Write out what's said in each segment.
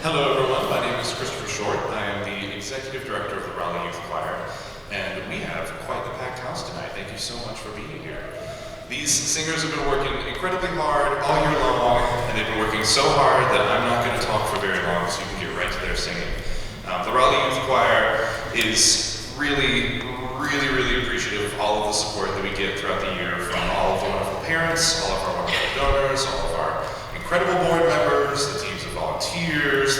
Hello everyone, my name is Christopher Short. I am the Executive Director of the Raleigh Youth Choir, and we have quite the packed house tonight. Thank you so much for being here. These singers have been working incredibly hard all year long, and they've been working so hard that I'm not going to talk for very long, so you can get right to their singing. The Raleigh Youth Choir is really appreciative of all of the support that we get throughout the year from all of the wonderful parents, all of our wonderful donors, all of our incredible board members, the teams of volunteers,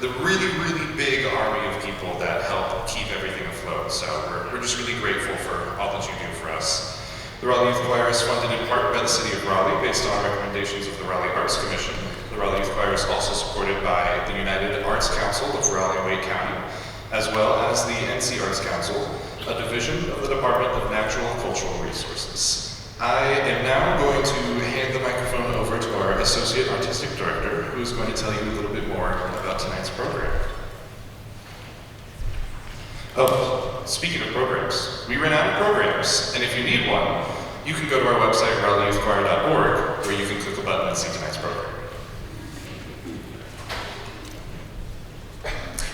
the really big army of people that help keep everything afloat. So we're just really grateful for all that you do for us. The Raleigh Youth Choir is funded in part by the City of Raleigh based on recommendations of the Raleigh Arts Commission. The Raleigh Youth Choir is also supported by the United Arts Council of Raleigh and Wake County, as well as the NC Arts Council, a division of the Department of Natural and Cultural Resources. I am now going to hand the microphone over to our Associate Artistic Director, who is going to tell you a little bit more about tonight's program. Oh, speaking of programs, we ran out of programs, and if you need one, you can go to our website, RaleighYouthChoir.org, where you can click a button and see tonight's program.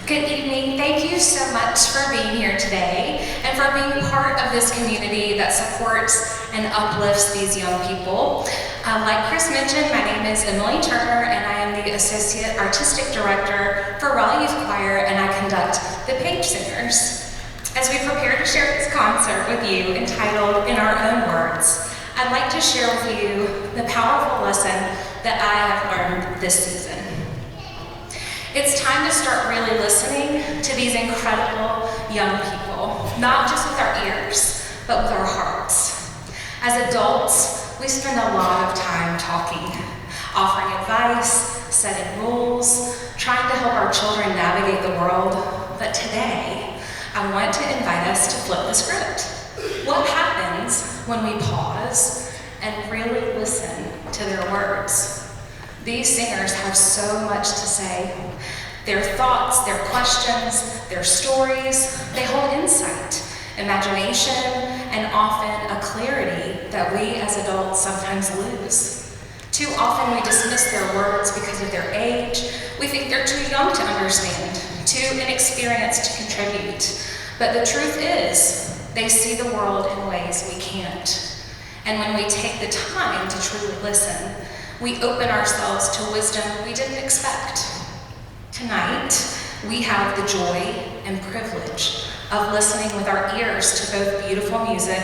Good evening. Thank you so much for being here today and for being part of this community that supports and uplifts these young people. Like Chris mentioned, my name is Emily Turner and I am the Associate Artistic Director for Raleigh Youth Choir, and I conduct the Page Singers. As we prepare to share this concert with you entitled In Our Own Words, I'd like to share with you the powerful lesson that I have learned this season. It's time to start really listening to these incredible young people, not just with our ears, but with our hearts. As adults, we spend a lot of time talking, offering advice, setting rules, trying to help our children navigate the world. But today, I want to invite us to flip the script. What happens when we pause and really listen to their words? These singers have so much to say. Their thoughts, their questions, their stories, they hold insight, imagination, and often a clarity that we as adults sometimes lose. Too often we dismiss their words because of their age. We think they're too young to understand, too inexperienced to contribute. But the truth is, they see the world in ways we can't. And when we take the time to truly listen, we open ourselves to wisdom we didn't expect. Tonight, we have the joy and privilege of listening with our ears to both beautiful music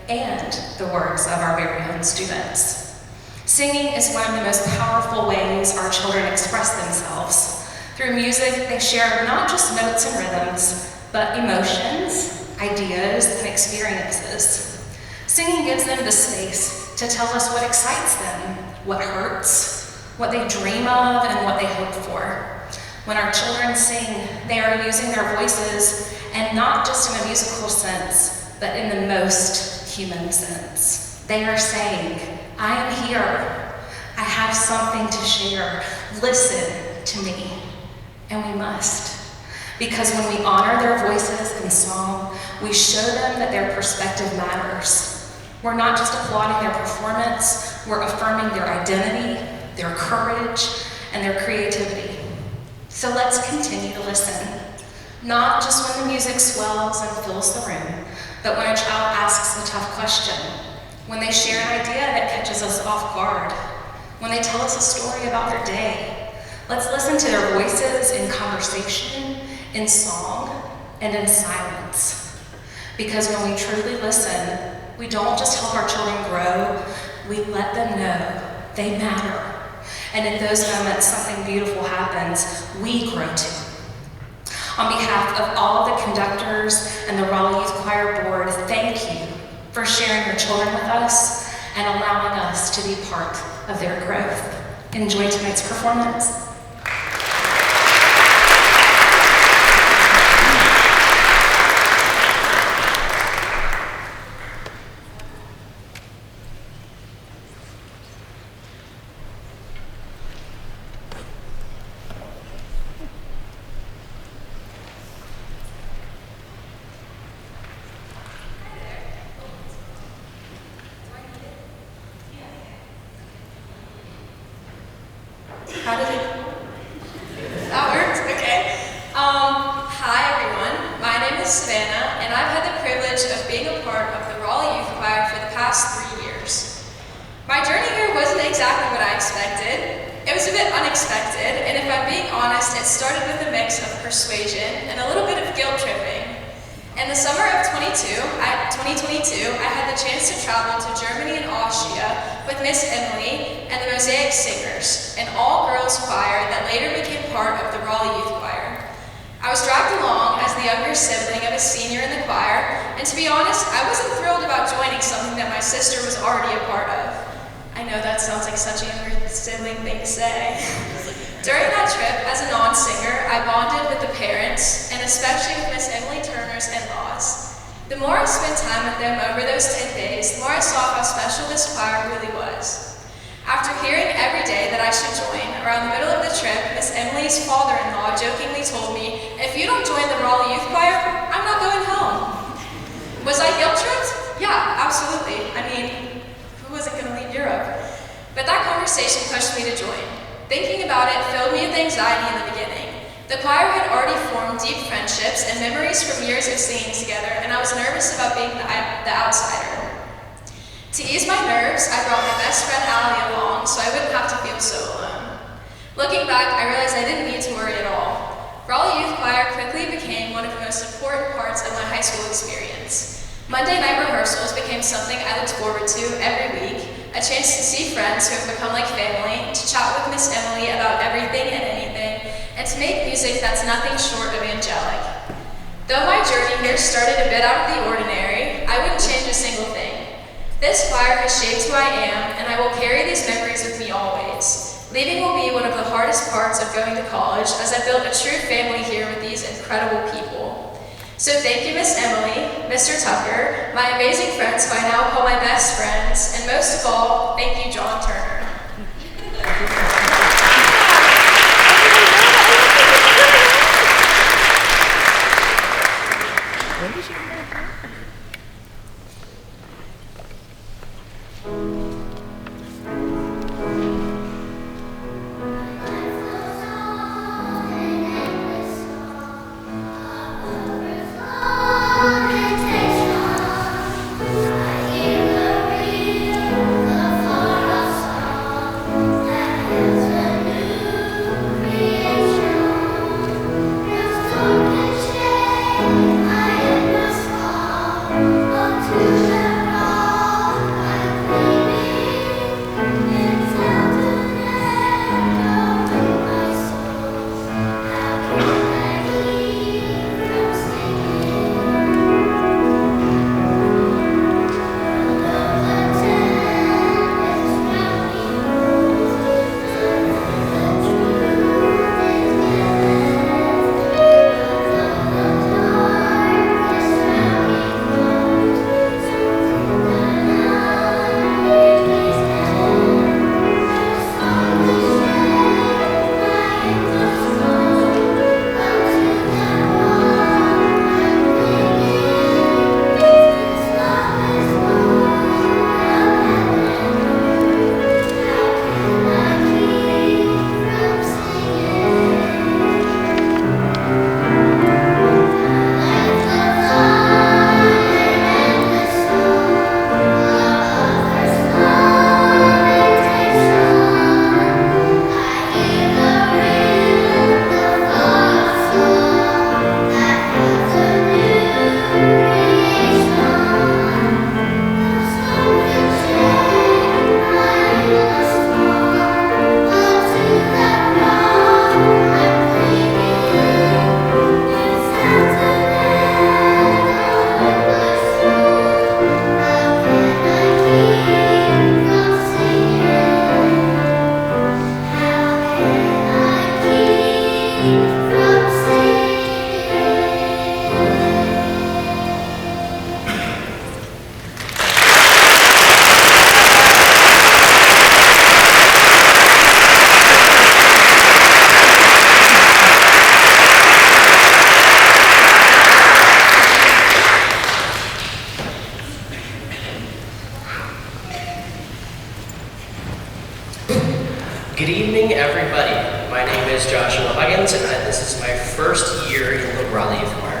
and the words of our very own students. Singing is one of the most powerful ways our children express themselves. Through music, they share not just notes and rhythms, but emotions, ideas, and experiences. Singing gives them the space to tell us what excites them, what hurts, what they dream of, and what they hope for. When our children sing, they are using their voices, and not just in a musical sense, but in the most human sense. They are saying, I am here. I have something to share. Listen to me. And we must. Because when we honor their voices in song, we show them that their perspective matters. We're not just applauding their performance, we're affirming their identity, their courage, and their creativity. So let's continue to listen, not just when the music swells and fills the room, but when a child asks a tough question, when they share an idea that catches us off guard, when they tell us a story about their day. Let's listen to their voices in conversation, in song, and in silence. Because when we truly listen, we don't just help our children grow, we let them know they matter. And in those moments, something beautiful happens. We grow too. On behalf of all of the conductors and the Raleigh Youth Choir Board, thank you for sharing your children with us and allowing us to be part of their growth. Enjoy tonight's performance. How did it? Oh. is Savannah, and I've had the privilege of being a part of the Raleigh Youth Choir for the past 3 years. My journey here wasn't exactly what I expected. It was a bit unexpected, and if I'm being honest, it started with a mix of persuasion and a little bit of guilt tripping. In the summer of 2022, I had the chance to travel to Germany and Austria with Miss Emily and the Mosaic Singers, an all-girls choir that later became part of the Raleigh Youth Choir. I was dragged along as the younger sibling of a senior in the choir, and to be honest, I wasn't thrilled about joining something that my sister was already a part of. I know that sounds like such a younger sibling thing to say. During that trip, as a non-singer, I bonded with the parents, and especially with Miss Emily Turner's in-laws. The more I spent time with them over those 10 days, the more I saw how special this choir really was. After hearing every day that I should join, around the middle of the trip, Miss Emily's father-in-law jokingly told me, "If you don't join the Raleigh Youth Choir, I'm not going home." Was I guilt-tripped? Yeah, absolutely. I mean, who wasn't gonna leave Europe? But that conversation pushed me to join. Thinking about it filled me with anxiety in the beginning. The choir had already formed deep friendships and memories from years of singing together, and I was nervous about being the outsider. To ease my nerves, I brought my best friend Allie along so I wouldn't have to feel so alone. Looking back, I realized I didn't need to worry at all. Raleigh Youth Choir quickly became one of the most important parts of my high school experience. Monday night rehearsals became something I looked forward to every week, a chance to see friends who have become like family, to chat with Miss Emily about everything and anything, and to make music that's nothing short of angelic. Though my journey here started a bit out of the ordinary, I wouldn't change a single thing. This choir has shaped who I am, and I will carry these memories with me always. Leaving will be one of the hardest parts of going to college, as I built a true family here with these incredible people. So thank you, Miss Emily, Mr. Tucker, my amazing friends who I now call my best friends, and most of all, thank you, John Turner. Good evening, everybody. My name is Joshua Huggins, and this is my first year in the Raleigh Youth Choir.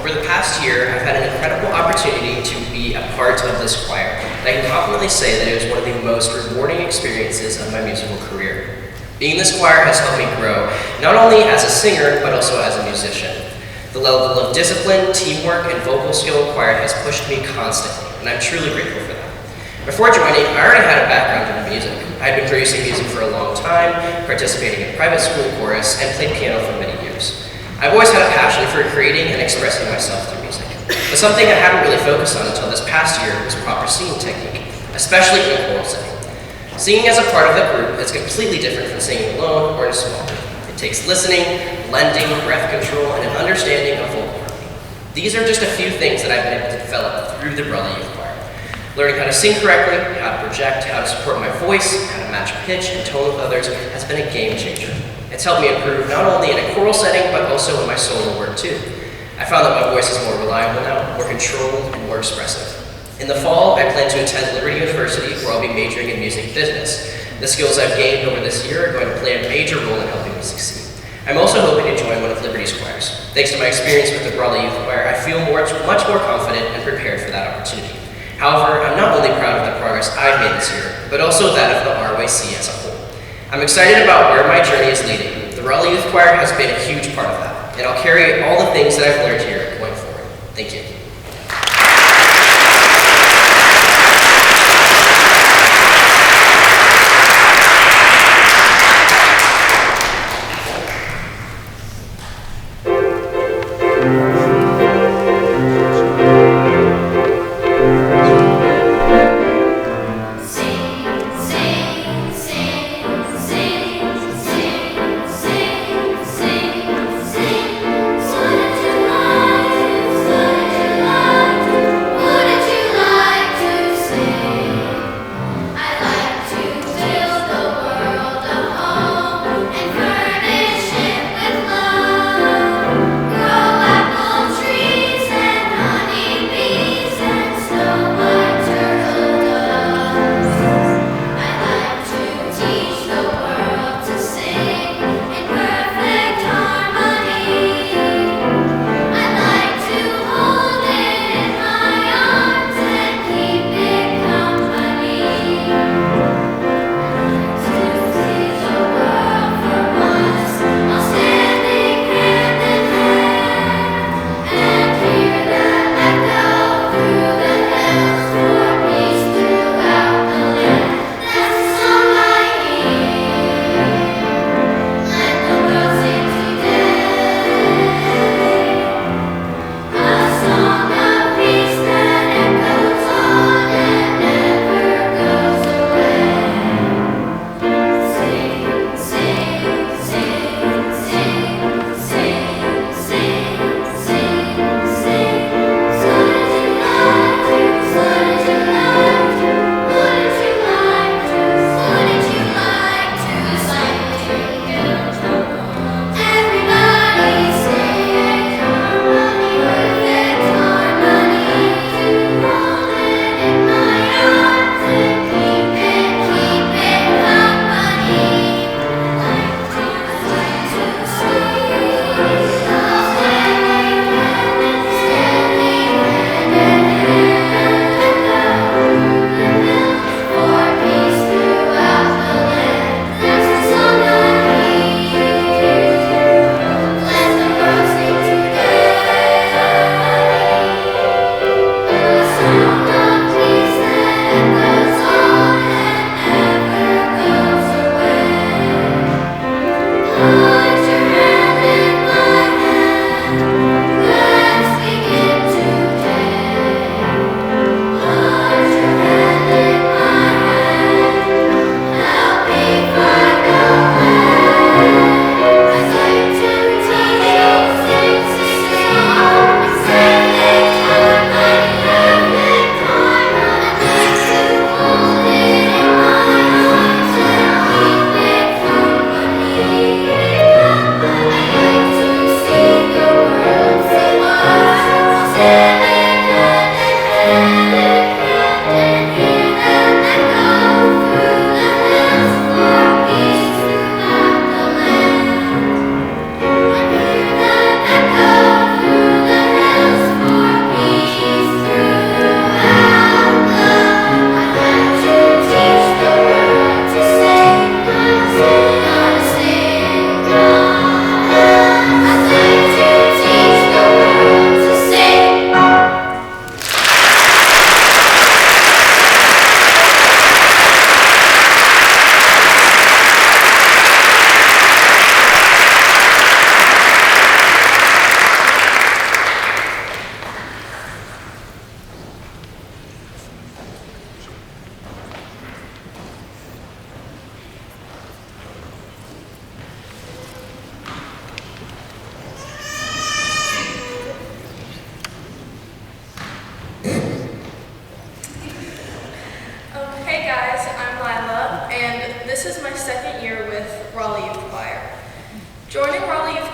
Over the past year, I've had an incredible opportunity to be a part of this choir, and I can confidently say that it was one of the most rewarding experiences of my musical career. Being in this choir has helped me grow, not only as a singer, but also as a musician. The level of discipline, teamwork, and vocal skill required has pushed me constantly, and I'm truly grateful for that. Before joining, I already had a background in music. I had been producing music for a long time, participating in private school chorus, and played piano for many years. I've always had a passion for creating and expressing myself through music, but something I haven't really focused on until this past year was proper singing technique, especially in a choral setting. Singing as a part of the group is completely different from singing alone or in a small group. It takes listening, blending, breath control, and an understanding of vocal harmony. These are just a few things that I've been able to develop through the Raleigh Youth Choir. Learning how to sing correctly, how to project, how to support my voice, how to match pitch and tone with others has been a game changer. It's helped me improve not only in a choral setting, but also in my solo work too. I found that my voice is more reliable now, more controlled, and more expressive. In the fall, I plan to attend Liberty University, where I'll be majoring in music business. The skills I've gained over this year are going to play a major role in helping me succeed. I'm also hoping to join one of Liberty's choirs. Thanks to my experience with the Raleigh Youth Choir, I feel much more confident and prepared for that opportunity. However, I'm not only proud of the progress I've made this year, but also that of the RYC as a whole. I'm excited about where my journey is leading. The Raleigh Youth Choir has been a huge part of that, and I'll carry all the things that I've learned here going forward. Thank you.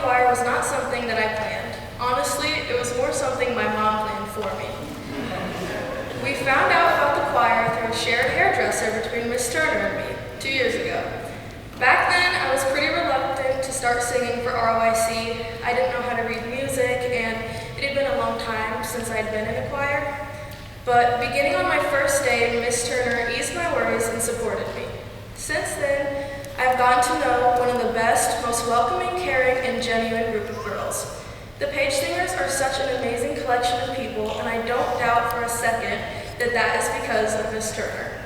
choir was not something that I planned. Honestly, it was more something my mom planned for me. We found out about the choir through a shared hairdresser between Miss Turner and me 2 years ago. Back then, I was pretty reluctant to start singing for RYC. I didn't know how to read music, and it had been a long time since I'd been in a choir. But beginning on my first day, Miss Turner eased my worries and supported me. Since then, I've gotten to know one of the best, most welcoming, caring, and genuine group of girls. The Page Singers are such an amazing collection of people, and I don't doubt for a second that that is because of Miss Turner.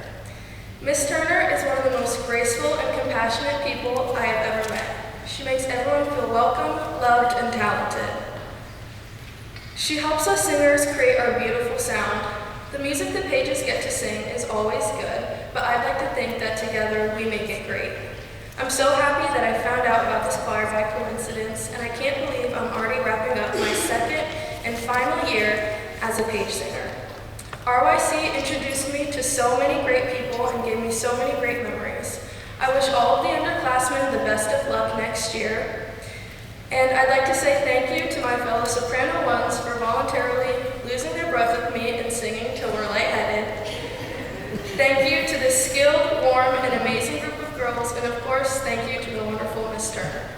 Miss Turner is one of the most graceful and compassionate people I have ever met. She makes everyone feel welcome, loved, and talented. She helps us singers create our beautiful sound. The music the Pages get to sing is always good, but I'd like to think that together we make it great. I'm so happy that I found out about this choir by coincidence, and I can't believe I'm already wrapping up my second and final year as a Page singer. RYC introduced me to so many great people and gave me so many great memories. I wish all of the underclassmen the best of luck next year. And I'd like to say thank you to my fellow soprano ones for voluntarily losing their breath with me and singing till we're lightheaded. Thank you to this skilled, warm, and amazing group of girls, and of course, thank you to the wonderful Miss Turner.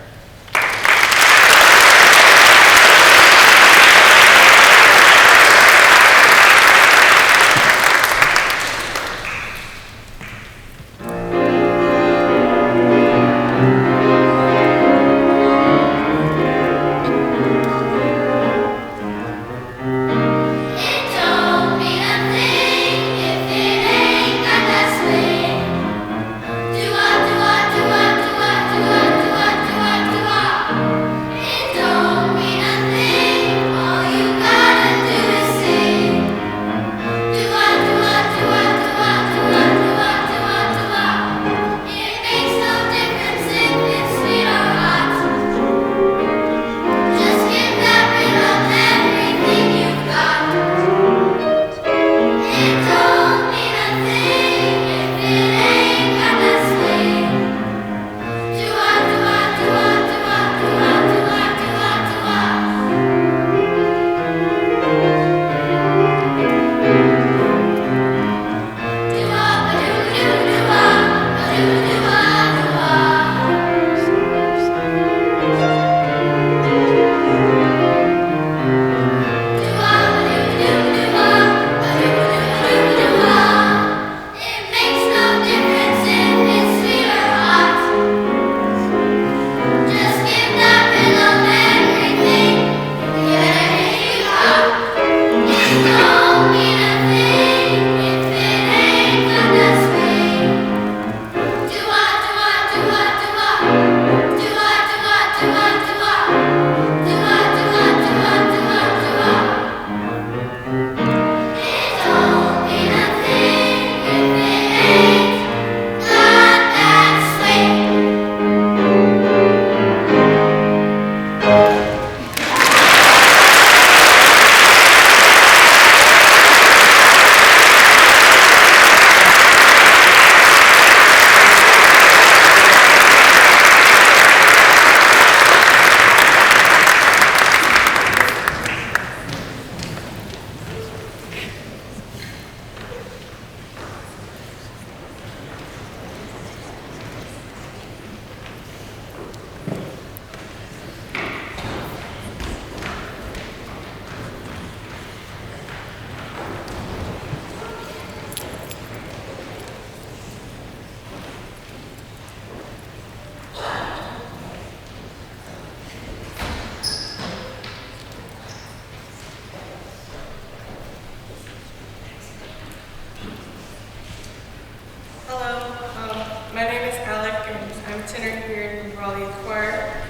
tenor here in the Raleigh Youth Choir.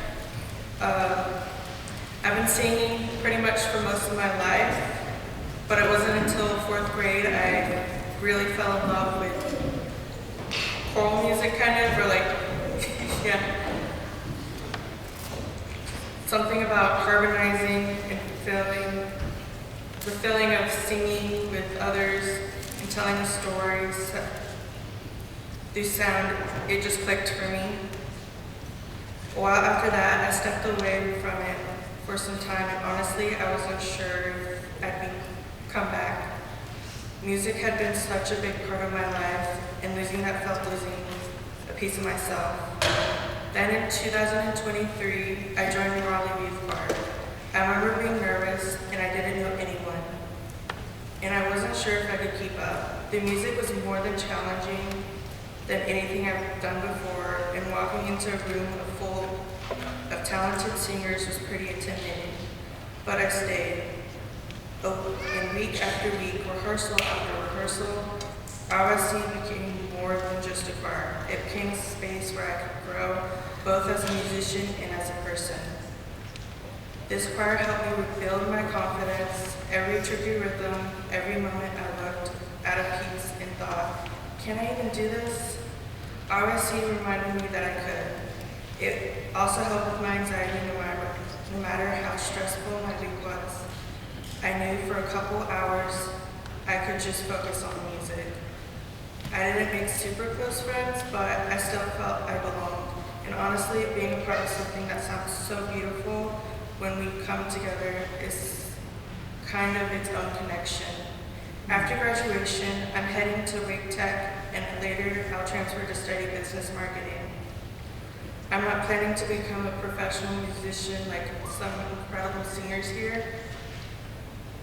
I've been singing pretty much for most of my life, but it wasn't until 4th grade I really fell in love with choral music, kind of, or like, yeah. Something about harmonizing and the feeling of singing with others and telling stories through sound, it just clicked for me. A while after that, I stepped away from it for some time, and honestly, I wasn't sure if I'd come back. Music had been such a big part of my life, and losing that felt losing a piece of myself. Then in 2023, I joined the Raleigh Youth Choir. I remember being nervous, and I didn't know anyone. And I wasn't sure if I could keep up. The music was more than challenging than anything I've done before, and walking into a room full of talented singers was pretty intimidating. But I stayed. And week after week, rehearsal after rehearsal, RSC became more than just a choir. It became a space where I could grow, both as a musician and as a person. This choir helped me rebuild my confidence. Every tricky rhythm, every moment I looked at a piece and thought, can I even do this? RSC reminded me that I could. It also helped with my anxiety no matter how stressful my week was. I knew for a couple hours I could just focus on music. I didn't make super close friends, but I still felt I belonged. And honestly, being a part of something that sounds so beautiful when we come together is kind of its own connection. After graduation, I'm heading to Wake Tech, and later I'll transfer to study business marketing. I'm not planning to become a professional musician like some incredible singers here,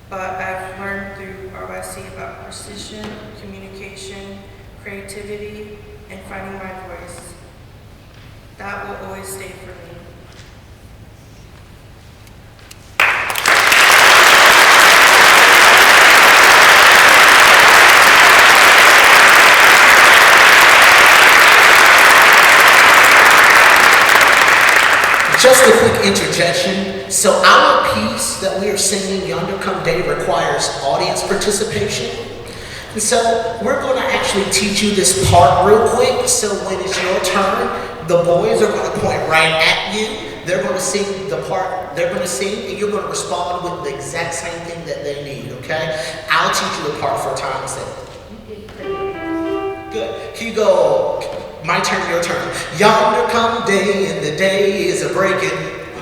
but I've learned through RYC about precision, communication, creativity, and finding my voice. That will always stay for me. Just a quick interjection. So our piece that we are singing, Yonder Come Day, requires audience participation. And so we're going to actually teach you this part real quick. So when it's your turn, the boys are going to point right at you. They're going to sing the part they're going to sing, and you're going to respond with the exact same thing that they need, okay? I'll teach you the part for time's sake. Good. Here you go. My turn, your turn. Yonder come day and the day is a breaking.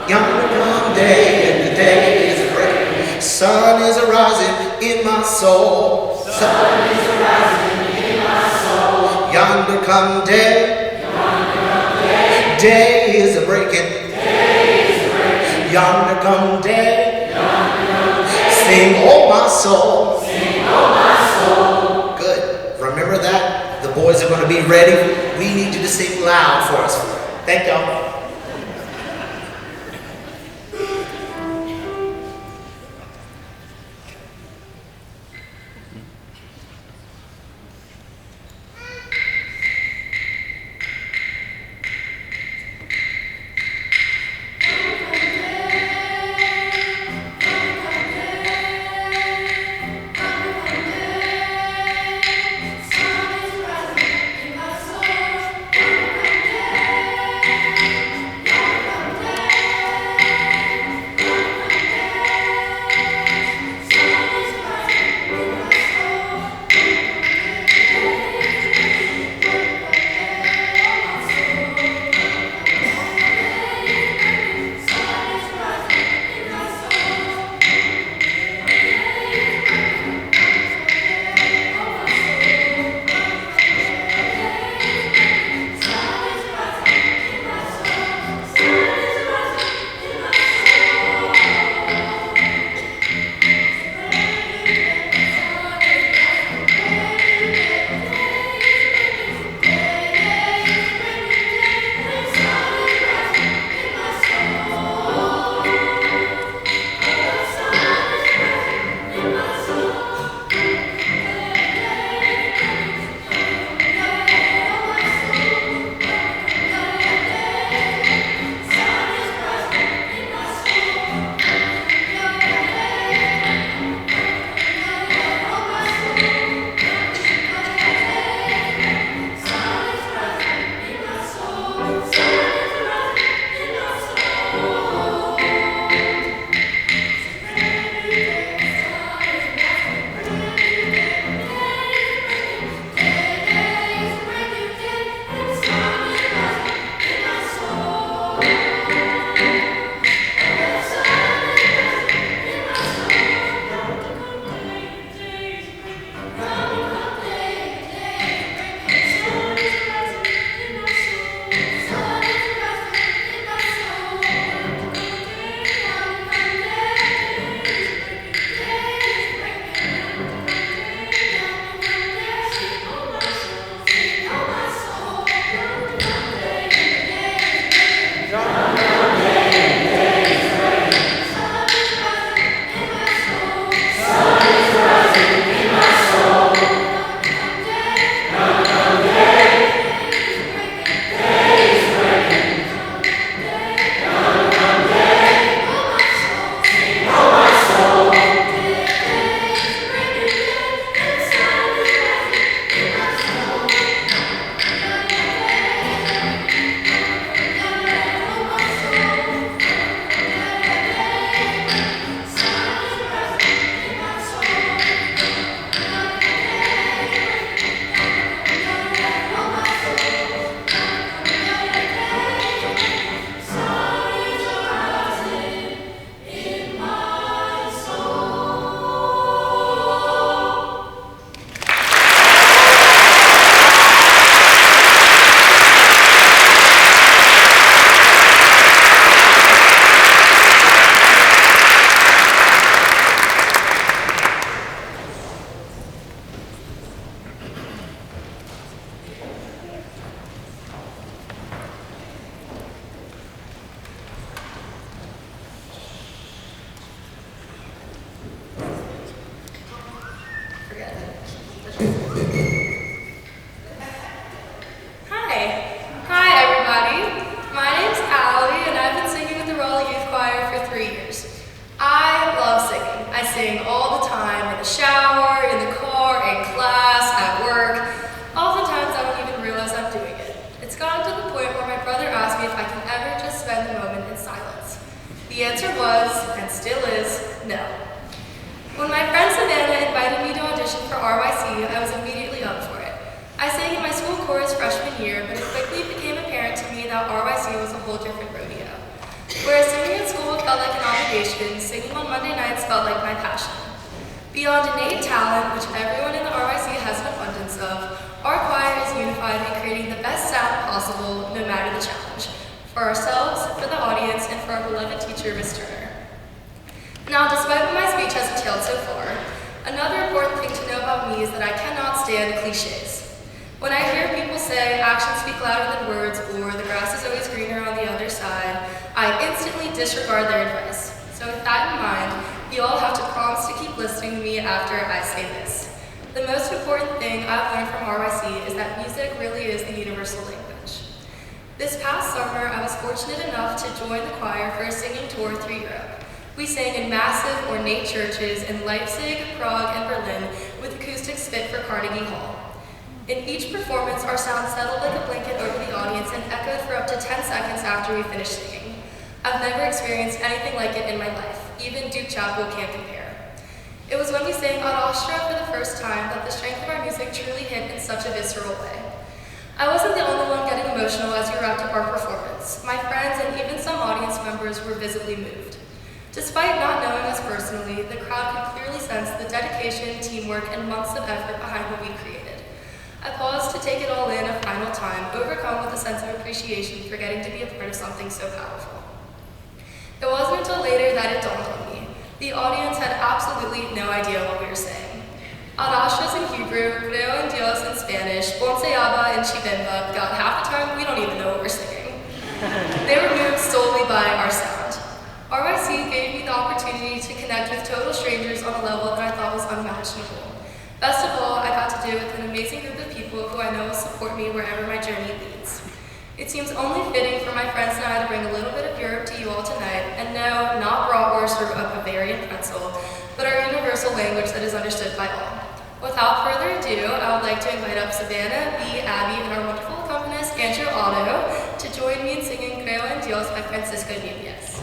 Yonder come day and the day is a breaking. Sun is arising in my soul. Sun is arising in my soul. Yonder come day. Yonder come day. Day is a breaking. Day is a breaking. Yonder come day. Yonder come day. Sing, oh my soul. Sing, oh my soul. Good. Remember that. The boys are going to be ready. We need you to sing loud for us. Thank y'all. choir for 3 years. I love singing. I sing all the time, in the shower, in the car, in class, at work. Oftentimes I don't even realize I'm doing it. It's gotten to the point where my brother asked me if I can ever just spend the moment in silence. The answer was, and still is, no. When my friend Savannah invited me to audition for RYC, I was immediately up for it. I sang in my school chorus freshman year, but it quickly became apparent to me that RYC was a whole different rodeo. Whereas singing at school felt like an obligation, singing on Monday nights felt like my passion. Beyond innate talent, which everyone in the RYC has an abundance of, our choir is unified in creating the best sound possible, no matter the challenge, for ourselves, for the audience, and for our beloved teacher, Ms. Turner. Now, despite what my speech has entailed so far, another important thing to know about me is that I cannot stand cliches. When I hear people say actions speak louder than words or the grass is always greener on the other side, I instantly disregard their advice. So with that in mind, you all have to promise to keep listening to me after I say this. The most important thing I've learned from RYC is that music really is the universal language. This past summer, I was fortunate enough to join the choir for a singing tour through Europe. We sang in massive, ornate churches in Leipzig, Prague, and Berlin with acoustics fit for Carnegie Hall. In each performance, our sound settled like a blanket over the audience and echoed for up to 10 seconds after we finished singing. I've never experienced anything like it in my life. Even Duke Chapel can't compare. It was when we sang Ad Astra for the first time that the strength of our music truly hit in such a visceral way. I wasn't the only one getting emotional as we wrapped up our performance. My friends and even some audience members were visibly moved. Despite not knowing us personally, the crowd could clearly sense the dedication, teamwork, and months of effort behind what we created. I paused to take it all in a final time, overcome with a sense of appreciation for getting to be a part of something so powerful. It wasn't until later that it dawned on me. The audience had absolutely no idea what we were saying. Ad Astra's in Hebrew, Creo en Dios in Spanish, Bonseaba in Chibemba got half the time we don't even know what we're singing. They were moved solely by our sound. RYC gave me the opportunity to connect with total strangers on a level that I thought was unimaginable. Best of all, I got to do it with an amazing group of people who I know will support me wherever my journey leads. It seems only fitting for my friends and I to bring a little bit of Europe to you all tonight, and no, not bratwurst or a Bavarian pretzel, but our universal language that is understood by all. Without further ado, I would like to invite up Savannah, B, Abby, and our wonderful accompanist, Andrew Otto, to join me in singing Creo en Dios by Francisco Nunez.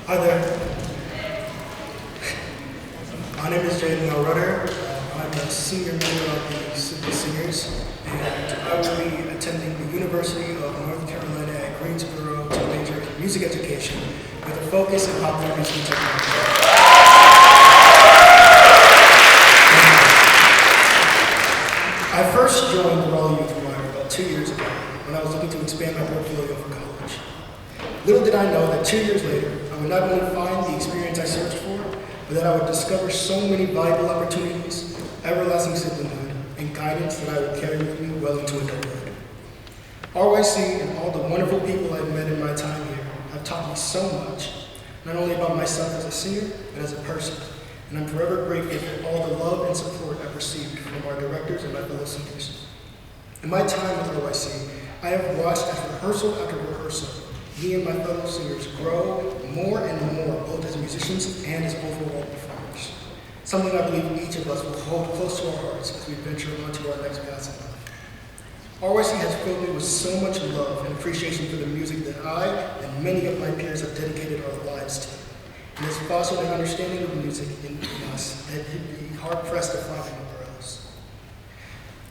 Hi there. My name is Jaden Rudder. I'm a senior member of the City Singers, and I will be attending the University of North Carolina at Greensboro to major in music education with a focus in popular music and technology. I first joined the Raleigh Youth Choir about 2 years ago when I was looking to expand my portfolio for college. Little did I know that 2 years later, I would not only find the experience I searched for, but that I would discover so many valuable opportunities, everlasting siblinghood, and guidance that I would carry with me well into adulthood. RYC and all the wonderful people I've met in my time here have taught me so much, not only about myself as a singer, but as a person. And I'm forever grateful for all the love and support I've received from our directors and my fellow singers. In my time with RYC, I have watched as rehearsal after rehearsal, me and my fellow singers grow more and more, both as musicians and as overall performers. Something I believe each of us will hold close to our hearts as we venture on to our next paths in life. RYC has filled me with so much love and appreciation for the music that I and many of my peers have dedicated our lives to. And has fostered an understanding of music in us that you'd be hard-pressed to find anywhere else.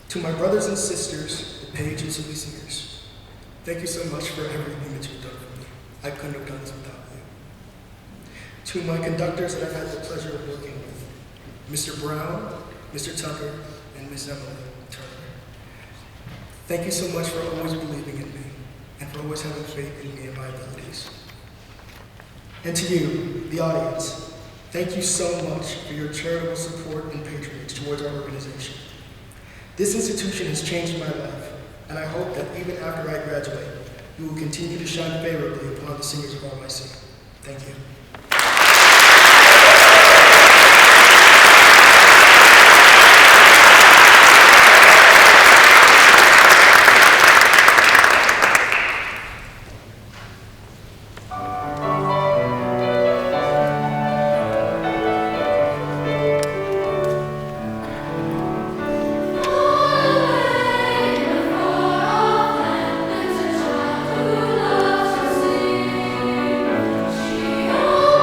To my brothers and sisters, the Page and City Singers, thank you so much for everything that you've done for me. I couldn't have done this without you. To my conductors that I've had the pleasure of working with, Mr. Brown, Mr. Tucker, and Ms. Emily Turner. Thank you so much for always believing in me and for always having faith in me and my abilities. And to you, the audience, thank you so much for your charitable support and patronage towards our organization. This institution has changed my life, and I hope that even after I graduate, you will continue to shine favorably upon the singers of RYC. Thank you. Oh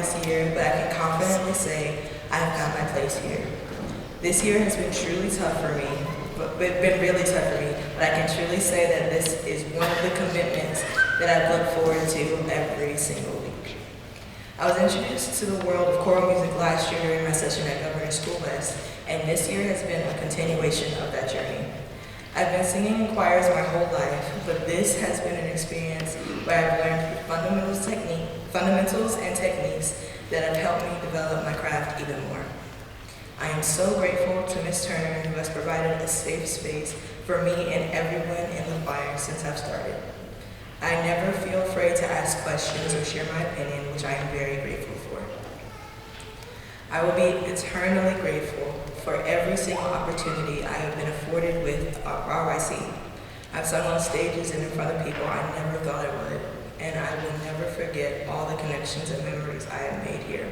this year, but I can confidently say I have got my place here. This year has been truly tough for me, been really tough for me, but I can truly say that this is one of the commitments that I've looked forward to every single week. I was introduced to the world of choral music last year during my session at Governor's School West, and this year has been a continuation of that journey. I've been singing in choirs my whole life, but this has been an experience where I've learned fundamentals and techniques that have helped me develop my craft even more. I am so grateful to Ms. Turner, who has provided a safe space for me and everyone in the choir since I've started. I never feel afraid to ask questions or share my opinion, which I am very grateful for. I will be eternally grateful for every single opportunity I have been afforded with RYC. I've sung on stages and in front of people I never thought I would, and I will never forget all the connections and memories I have made here.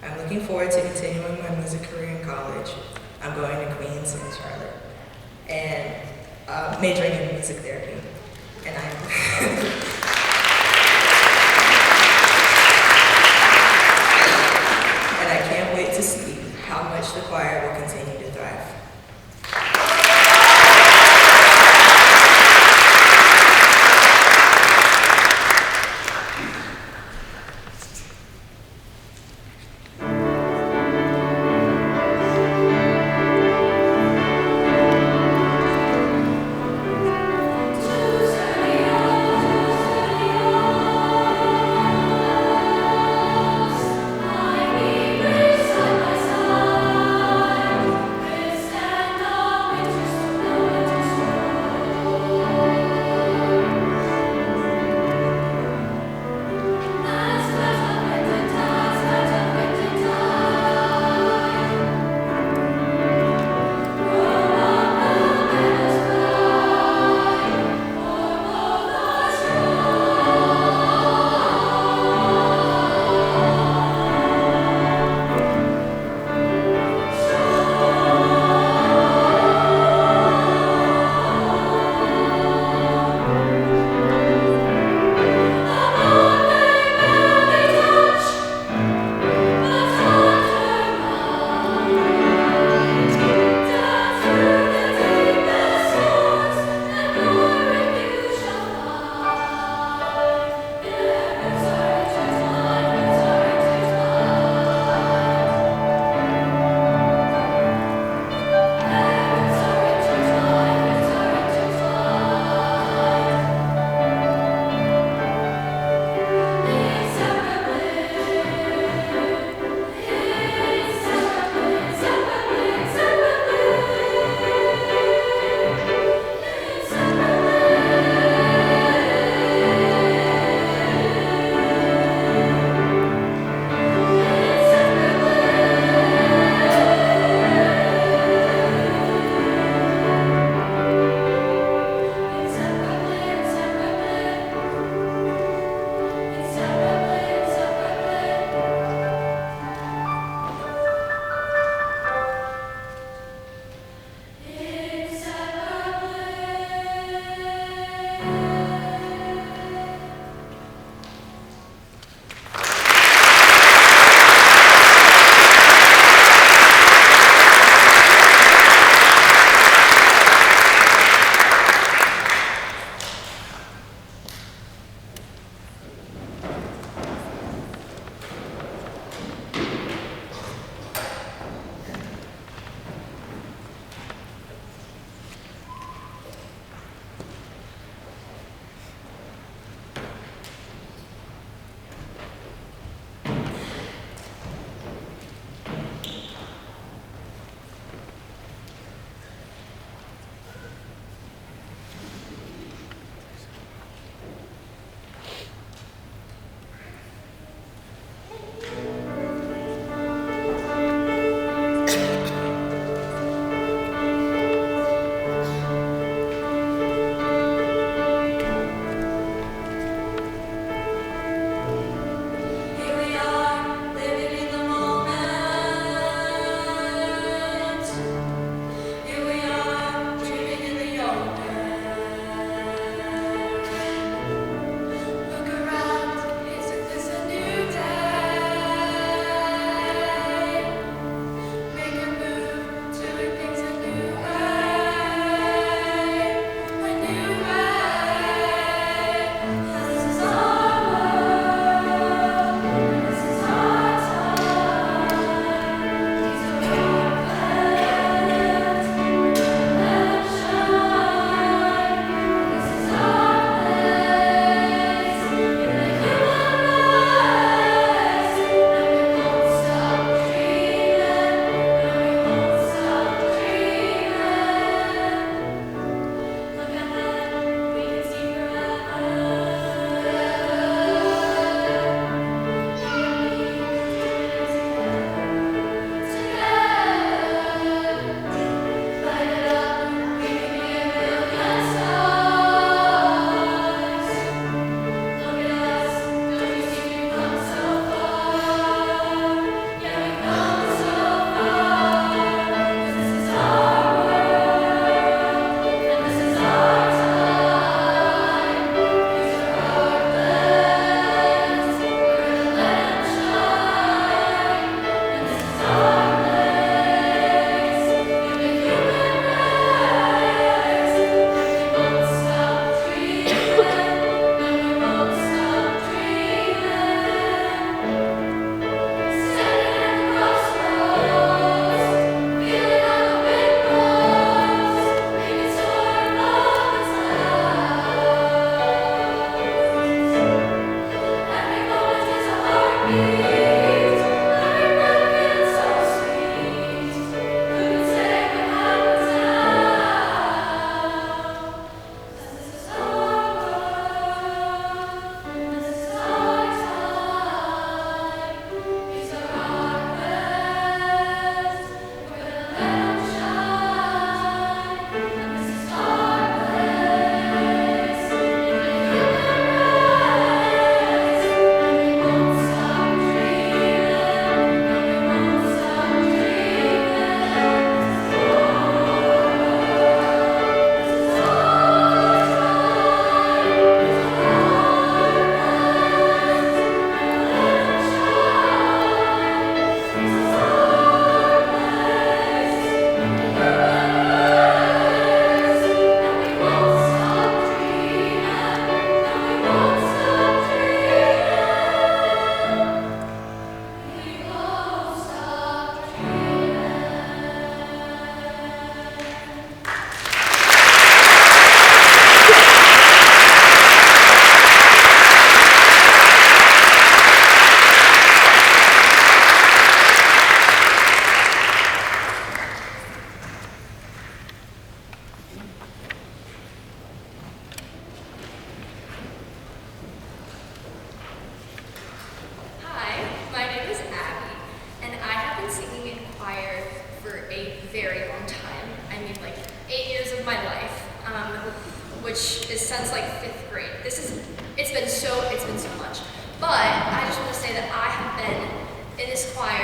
I'm looking forward to continuing my music career in college. I'm going to Queens in Charlotte, and majoring in music therapy. And I can't wait to see how much the choir will continue to thrive.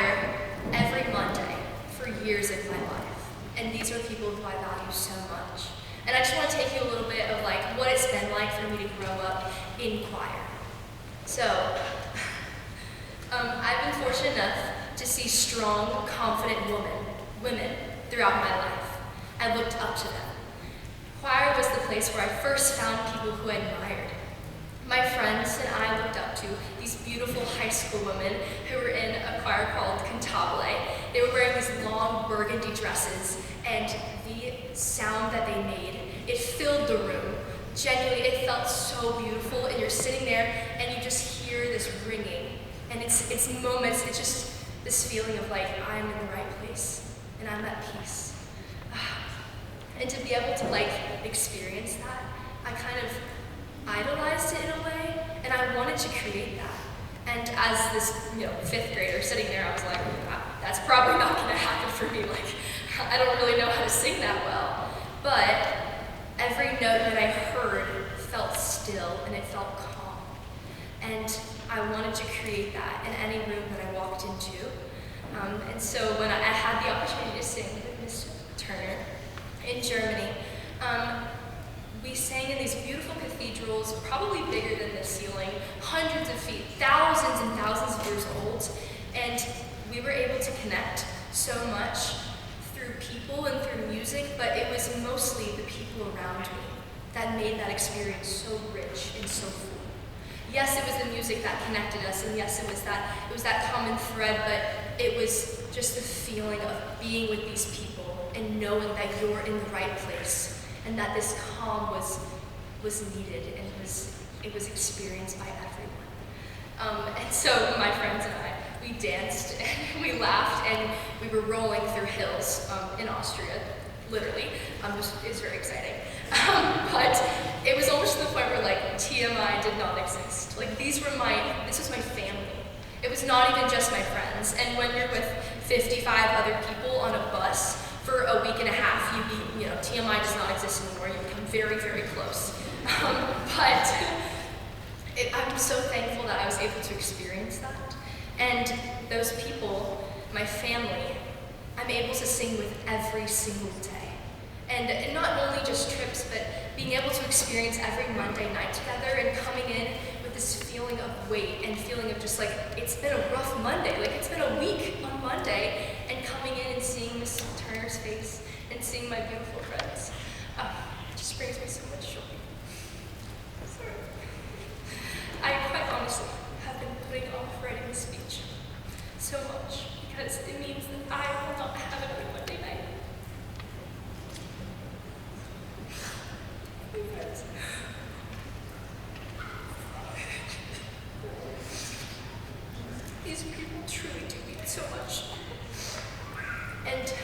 choir every Monday for years of my life. And these are people who I value so much. And I just want to take you a little bit of like what it's been like for me to grow up in choir. So, I've been fortunate enough to see strong, confident women throughout my life. I looked up to them. Choir was the place where I first found people who I admired. My friends and I looked up to these beautiful high school women who were in a choir called Cantabile. They were wearing these long burgundy dresses, and the sound that they made, it filled the room. Genuinely, it felt so beautiful, and you're sitting there and you just hear this ringing. And it's moments, it's just this feeling of like, I'm in the right place, and I'm at peace. And to be able to like experience that, I kind of idolized it in a way, and I wanted to create that. And as this, 5th grader sitting there, I was like, that's probably not gonna happen for me. Like, I don't really know how to sing that well. But every note that I heard felt still and it felt calm. And I wanted to create that in any room that I walked into. And so when I had the opportunity to sing with Miss Turner in Germany, we sang in these beautiful cathedrals, probably bigger than this ceiling, hundreds of feet, thousands and thousands of years old. And we were able to connect so much through people and through music, but it was mostly the people around me that made that experience so rich and so full. Yes, it was the music that connected us, and yes, it was that common thread, but it was just the feeling of being with these people and knowing that you're in the right place, and that this calm was needed and it was experienced by everyone. And so my friends and I, we danced and we laughed and we were rolling through hills in Austria, literally. It was very exciting. But it was almost to the point where like TMI did not exist. Like this was my family. It was not even just my friends. And when you're with 55 other people on a bus for a week and a half, TMI does not exist anymore. You become very, very close. But I'm so thankful that I was able to experience that. And those people, my family, I'm able to sing with every single day. And not only just trips, but being able to experience every Monday night together and coming in with this feeling of weight and feeling of just like, it's been a rough Monday, like it's been a week on Monday, and coming in and seeing Miss Turner's face and seeing my beautiful friends. It just brings me so much joy. Sorry. I quite honestly have been putting off writing this speech so much because it means that I will not have another Monday night. Friends. These people truly do mean so much. And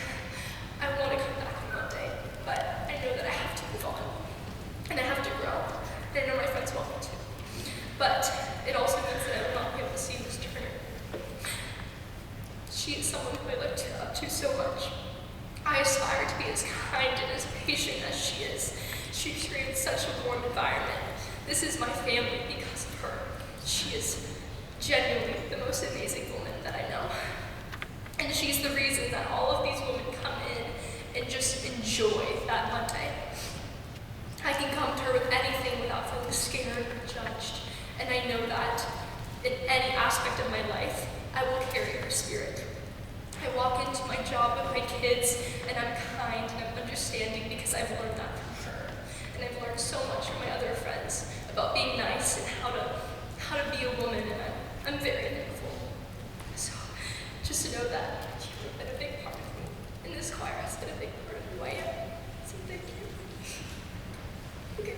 I want to come back on Monday, but I know that I have to move on. And I have to grow. And I know my friends want me to. But it also means that I will not be able to see Miss Turner. She is someone who I look up to so much. I aspire to be as kind and as patient as she is. She creates such a warm environment. This is my family because of her. She is genuinely the most amazing woman that I know. And she's the reason that all of these women come in and just enjoy that Monday. I can come to her with anything without feeling scared or judged. And I know that in any aspect of my life, I will carry her spirit. I walk into my job with my kids, and I'm kind and I'm understanding because I've learned that from her. And I've learned so much from my other friends about being nice and how to be a woman, and I'm very thankful. So just to know that you've been a big part of me, and this choir has been a big part of who I am. So thank you. Okay.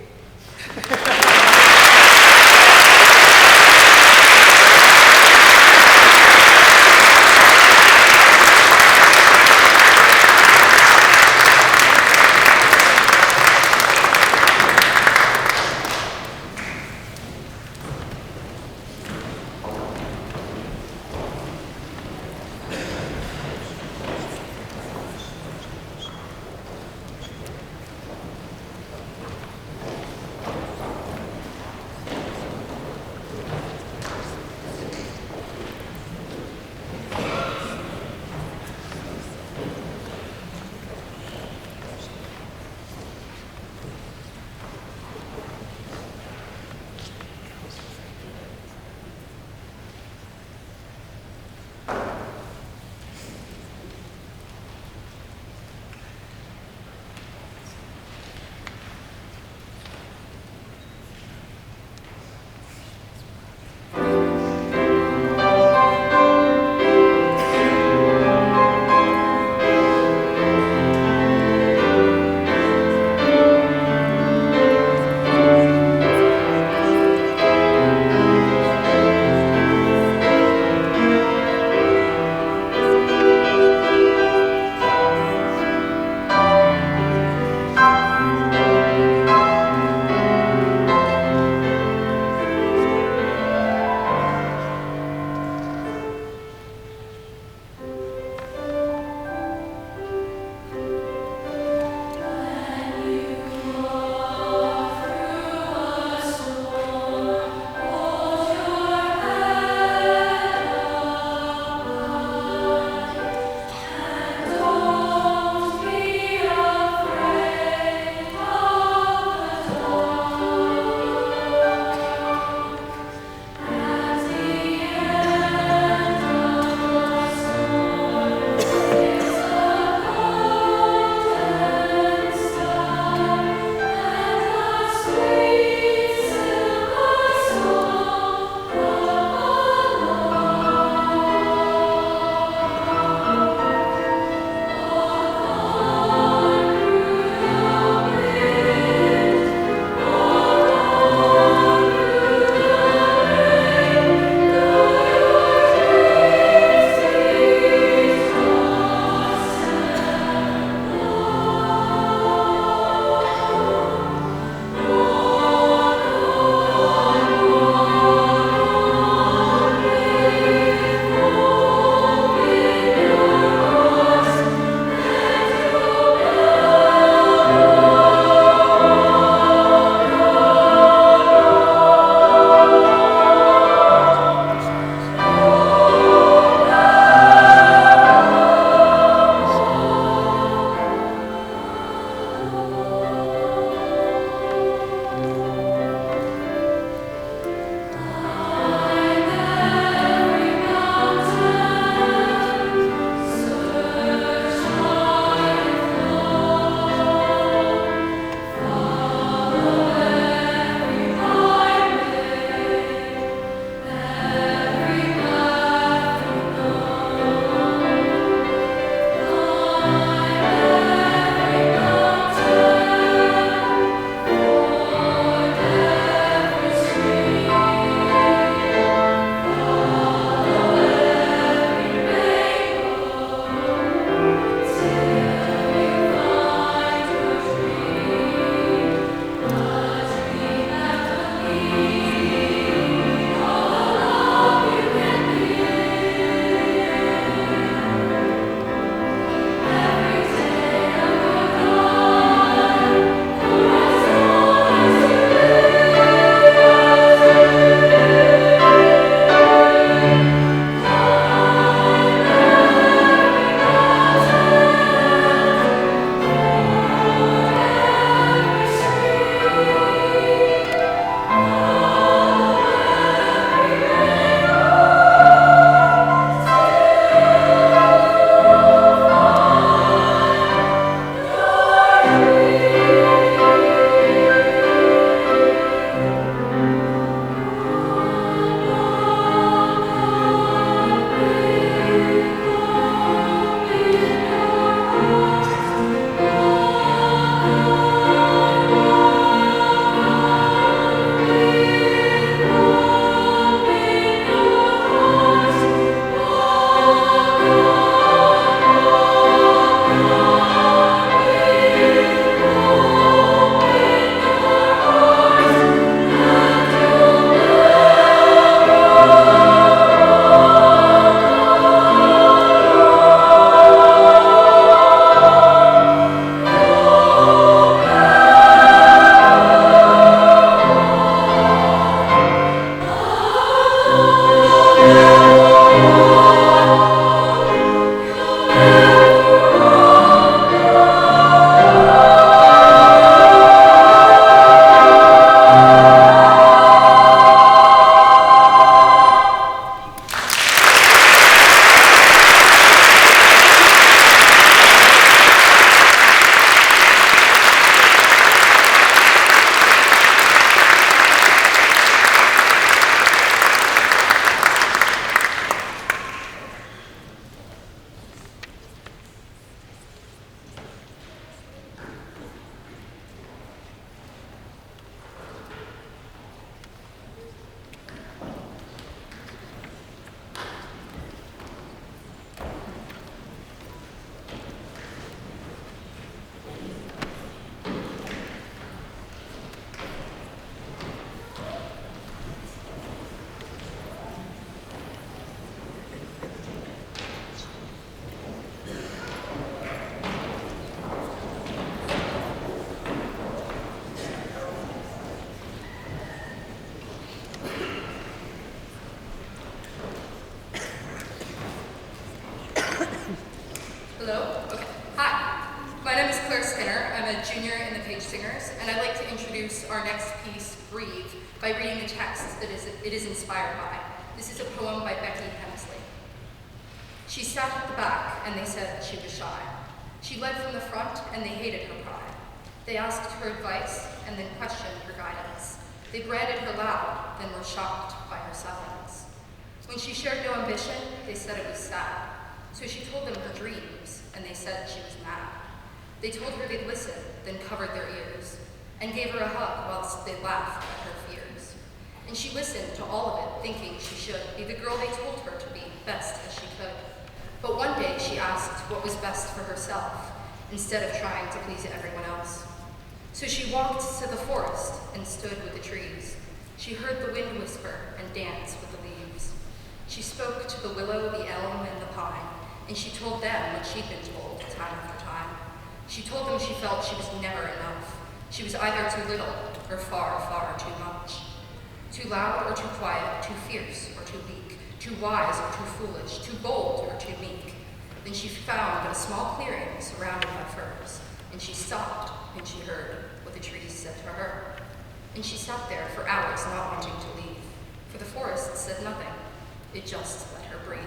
Hello? Okay. Hi. My name is Claire Skinner. I'm a junior in the Page Singers, and I'd like to introduce our next piece, Breathe, by reading the text that it is inspired by. This is a poem by Becky Hemsley. She sat at the back, and they said she was shy. She led from the front, and they hated her pride. They asked her advice, and then questioned her guidance. They branded her loud, then were shocked by her silence. When she shared no ambition, they said it was sad. So she told them her dreams, and they said she was mad. They told her they'd listen, then covered their ears, and gave her a hug whilst they laughed at her fears. And she listened to all of it, thinking she should be the girl they told her to be, best as she could. But one day she asked what was best for herself, instead of trying to please everyone else. So she walked to the forest and stood with the trees. She heard the wind whisper and dance with the leaves. She spoke to the willow, the elm, and the pine, and she told them what she'd been told time after time. She told them she felt she was never enough. She was either too little or far, far too much. Too loud or too quiet, too fierce or too weak, too wise or too foolish, too bold or too meek. Then she found a small clearing surrounded by firs, and she stopped and she heard what the trees said to her. And she sat there for hours not wanting to leave, for the forest said nothing. It just let her breathe.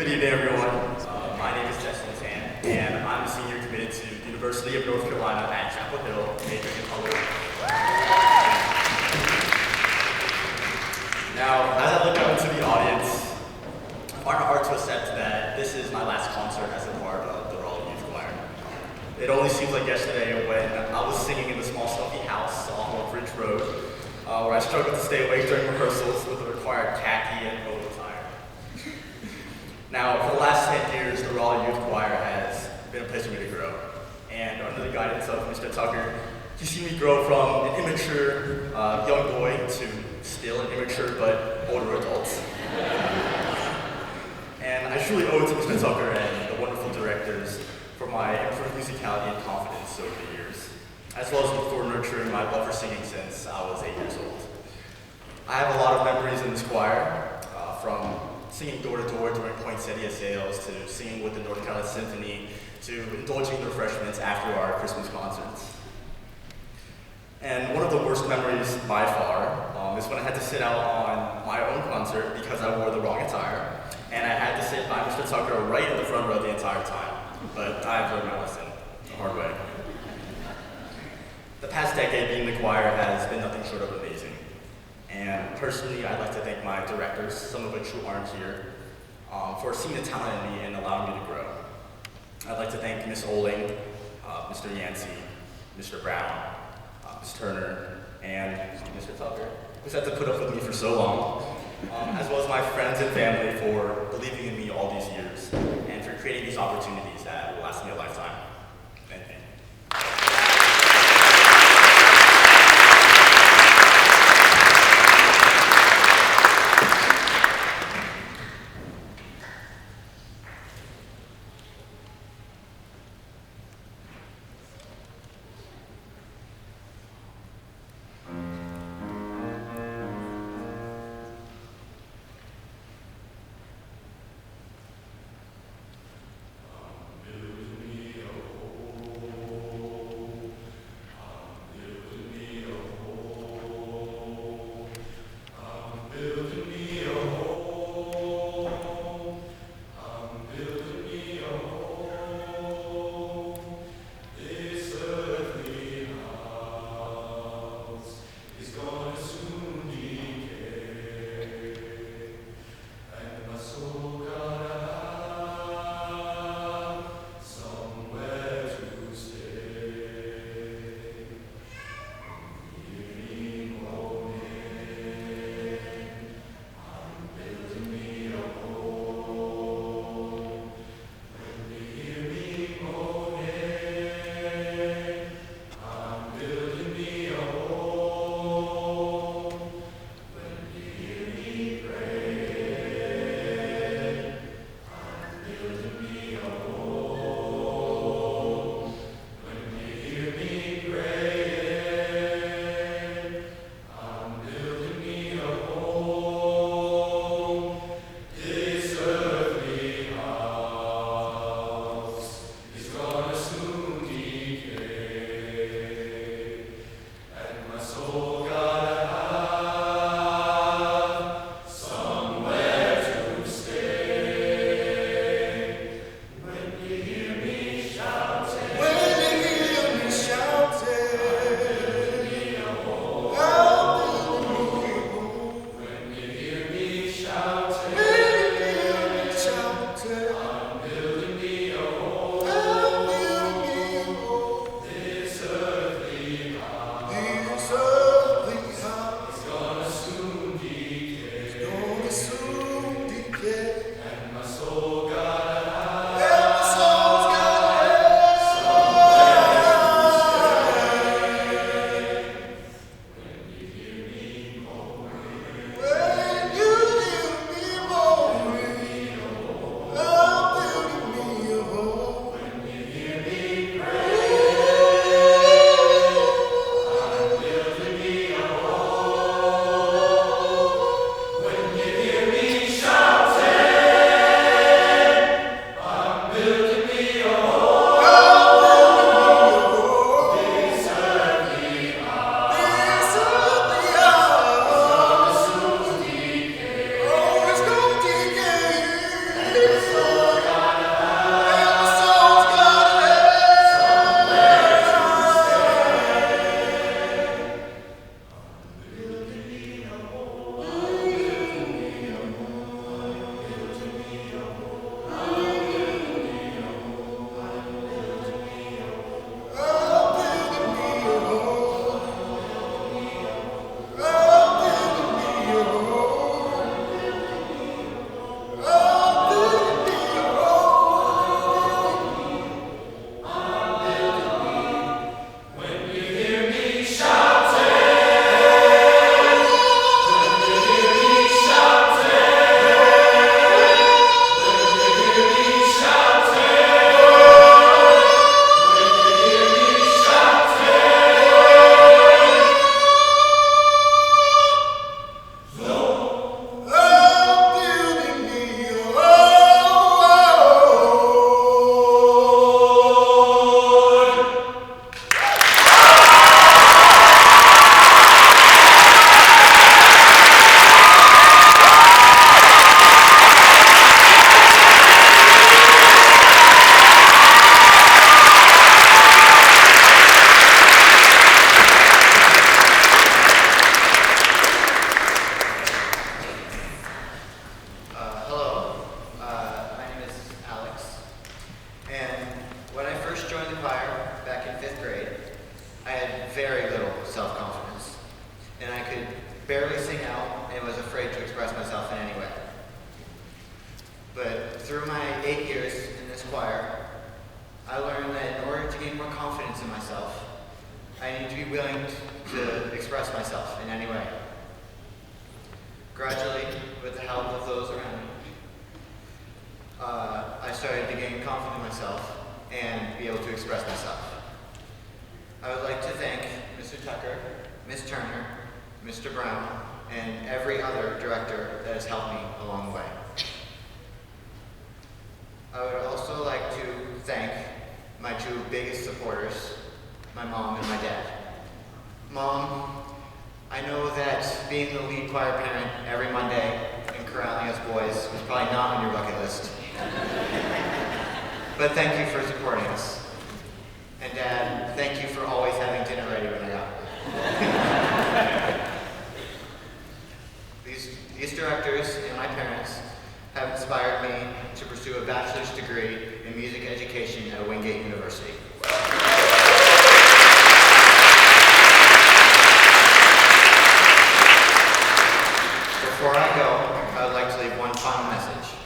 Good evening, everyone. My name is Justin Tan, and I'm a senior committed to the University of North Carolina at Chapel Hill, majoring in public. Now, as I look out into the audience, I find it hard to accept that this is my last concert as a part of the Raleigh Youth Choir. It only seems like yesterday when I was singing in the small stuffy house off of Ridge Road, where I struggled to stay awake during rehearsals with the required khaki and polo attire. Now, for the last 10 years, the Raleigh Youth Choir has been a place for me to grow. And under the guidance of Mr. Tucker, he's seen me grow from an immature young boy to still an immature but older adult. And I truly owe it to Mr. Tucker and the wonderful directors for my improved musicality and confidence over the years, as well as for nurturing my love for singing since I was 8 years old. I have a lot of memories in this choir, from singing door to door during poinsettia sales, to singing with the North Carolina Symphony, to indulging the refreshments after our Christmas concerts. And one of the worst memories by far is when I had to sit out on my own concert because I wore the wrong attire, and I had to sit by Mr. Tucker right in the front row the entire time. But I've learned my lesson the hard way. The past decade being in the choir has been nothing short of amazing. And personally, I'd like to thank my directors, some of which who aren't here, for seeing the talent in me and allowing me to grow. I'd like to thank Ms. Oling, Mr. Yancey, Mr. Brown, Ms. Turner, and Mr. Tucker, who's had to put up with me for so long, as well as my friends and family for believing in me all these years, and for creating these opportunities that will last me a lifetime. Thank you. Build me a home. and was afraid to express myself in any way. But through my 8 years in this choir, I learned that in order to gain more confidence in myself, I need to be willing to express myself in any way. Gradually, with the help of those around me, I started to gain confidence in myself and be able to express myself. I would like to thank Mr. Tucker, Ms. Turner, Mr. Brown, and every other director that has helped me along the way. I would also like to thank my two biggest supporters, my mom and my dad. Mom, I know that being the lead choir parent every Monday and corralling us boys was probably not on your bucket list. But thank you for supporting us. And Dad, thank you for always having dinner ready when I got home. These directors and my parents have inspired me to pursue a bachelor's degree in music education at Wingate University. Before I go, I would like to leave one final message.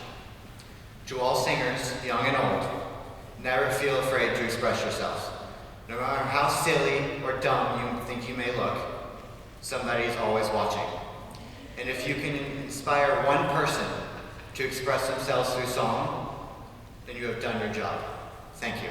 To all singers, young and old, never feel afraid to express yourselves. No matter how silly or dumb you think you may look, somebody's always watching. And if you can inspire one person to express themselves through song, then you have done your job. Thank you.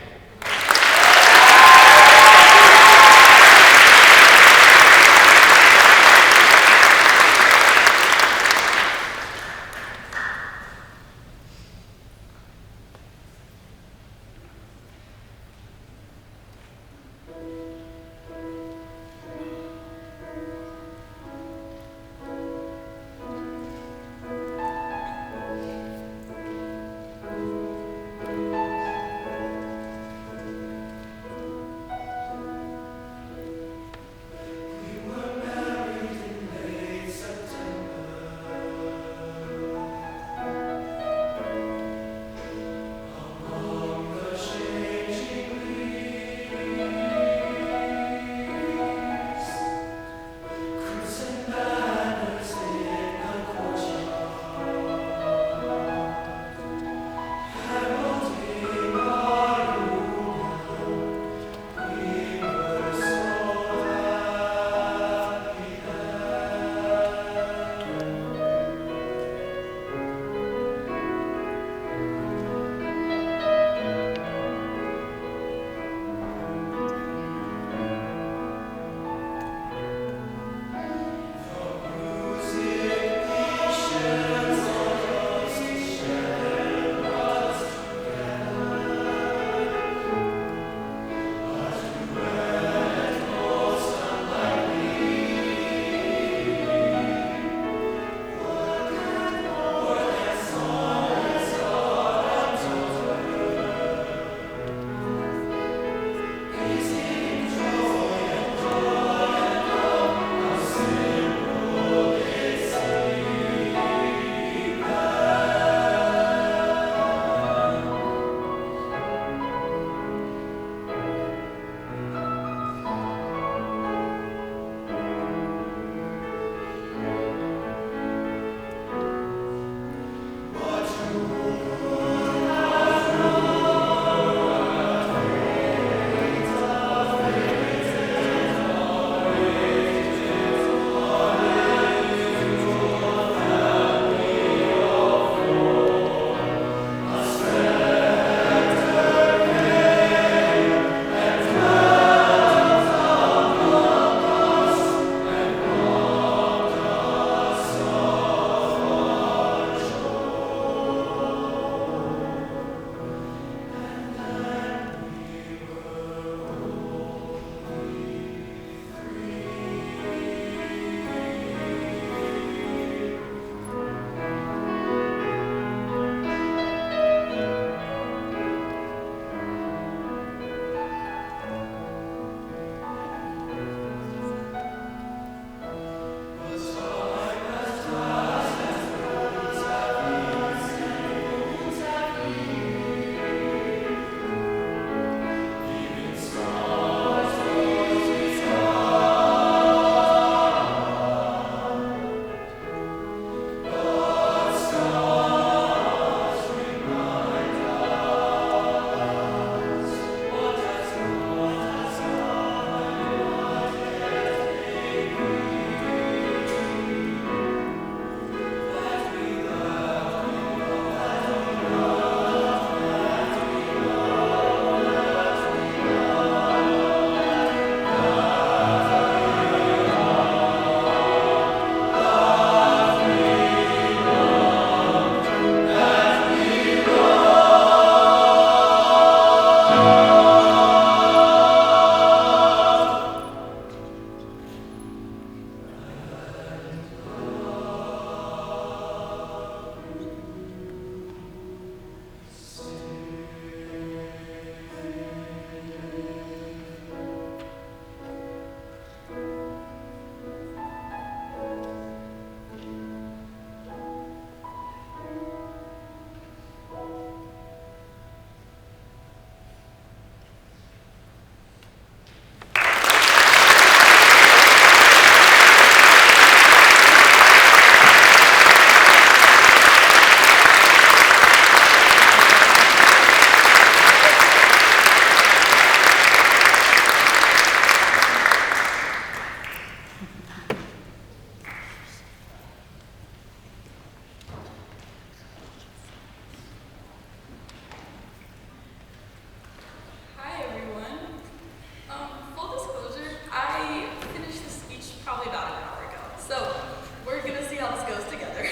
how this goes together.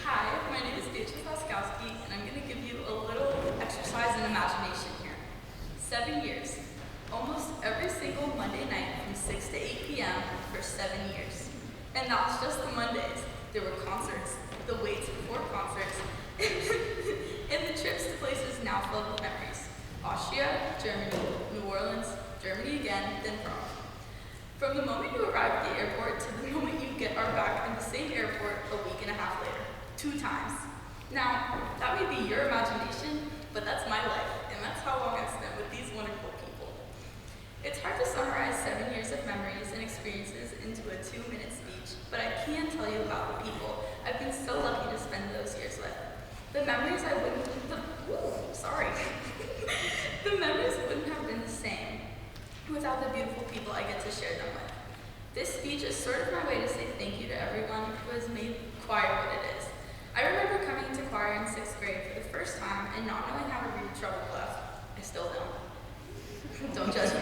Hi, my name is Beatrice Laskowski, and I'm going to give you a little exercise in imagination here. 7 years. Almost every single Monday night from 6 to 8 p.m. for 7 years. And that's just the Mondays. There were concerts, the waits before concerts, and the trips to places now filled with memories. Austria, Germany, New Orleans, Germany again, then Prague. From the moment you arrive at the airport to the moment you are back in the same airport a week and a half later. 2 times. Now, that may be your imagination, but that's my life, and that's how long I've spent with these wonderful people. It's hard to summarize 7 years of memories and experiences into a 2-minute speech, but I can tell you about the people I've been so lucky to spend those years with. The memories I wouldn't, the memories wouldn't have been the same without the beautiful people I get to share them with. This speech is sort of my way to say thank you to everyone who has made choir what it is. I remember coming to choir in 6th grade for the first time and not knowing how to read treble clef. I still don't. Don't judge me.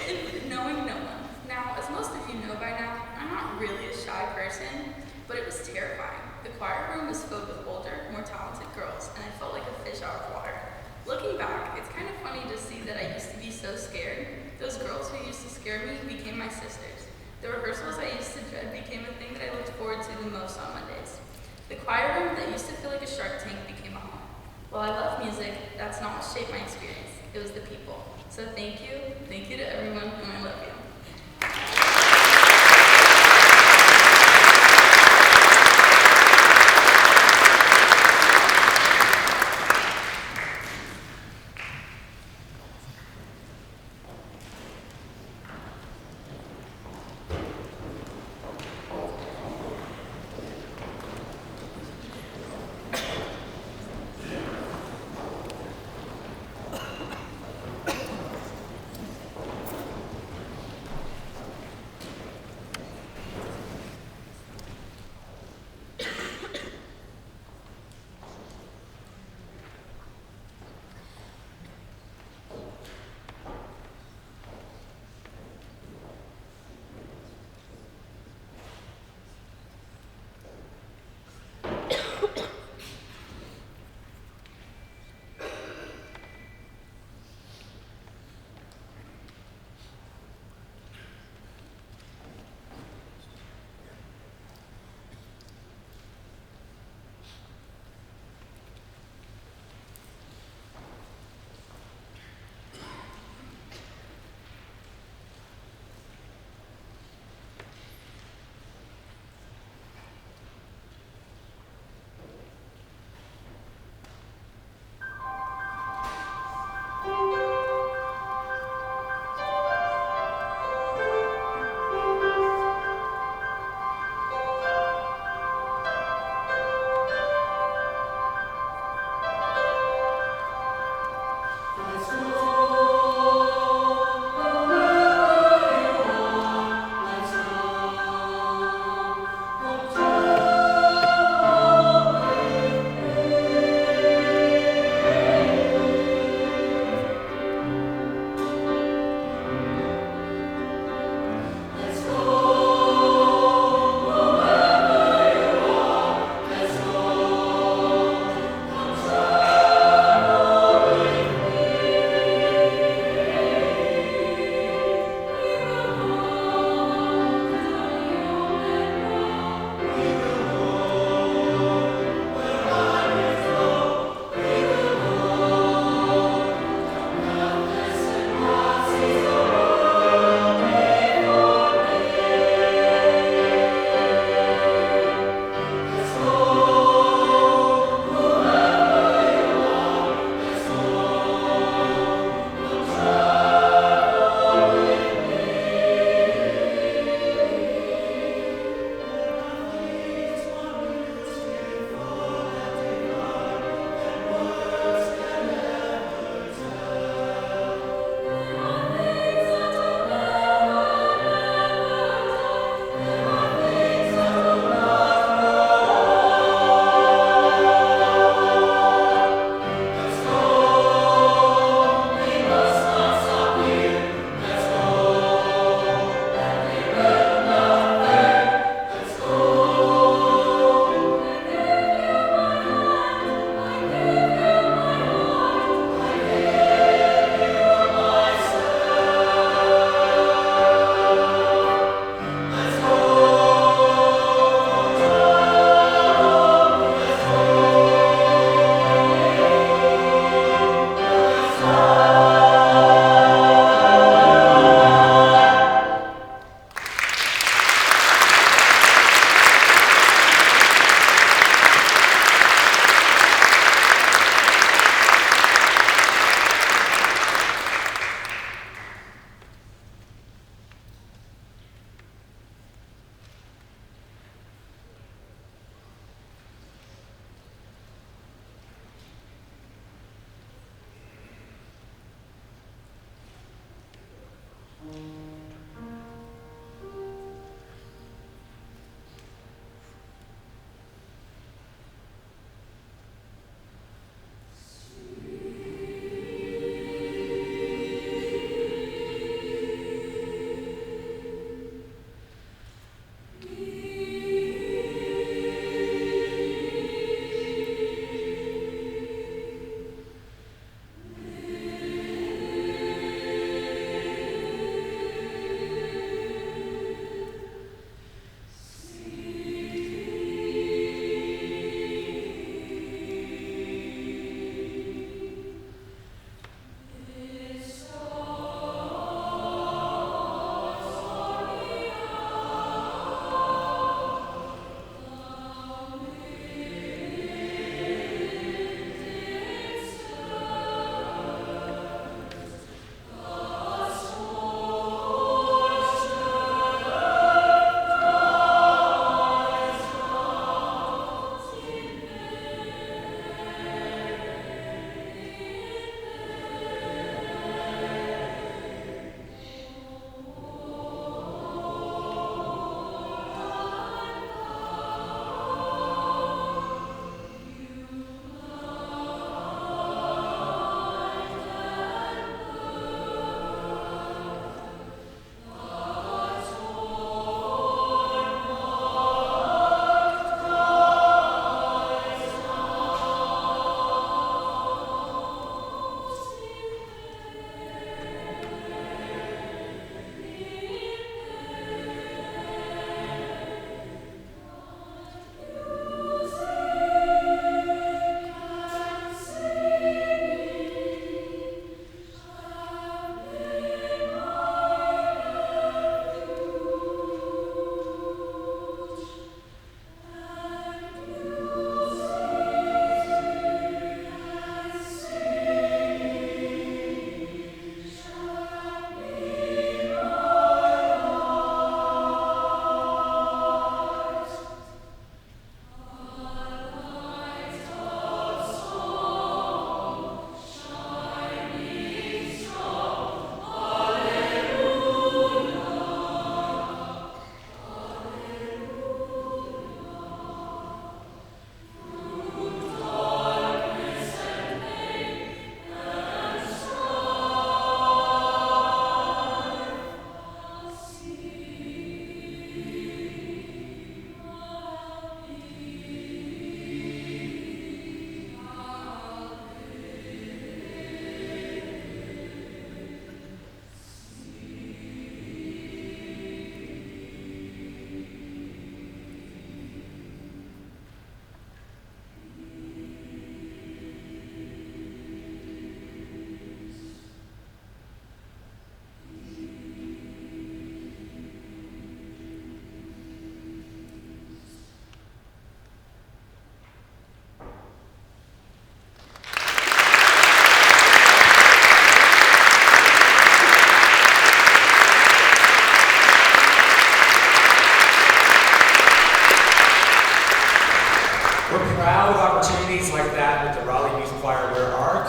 And knowing no one. Now, as most of you know by now, I'm not really a shy person, but it was terrifying. The choir room was filled with older, more talented girls, and I felt like a fish out of water. Looking back, it's kind of funny to see that I used to be so scared. Those girls who used to scare me became my sisters. The rehearsals I used to dread became a thing that I looked forward to the most on Mondays. The choir room that used to feel like a shark tank became a home. While I love music, that's not what shaped my experience. It was the people. So thank you to everyone, and I love you.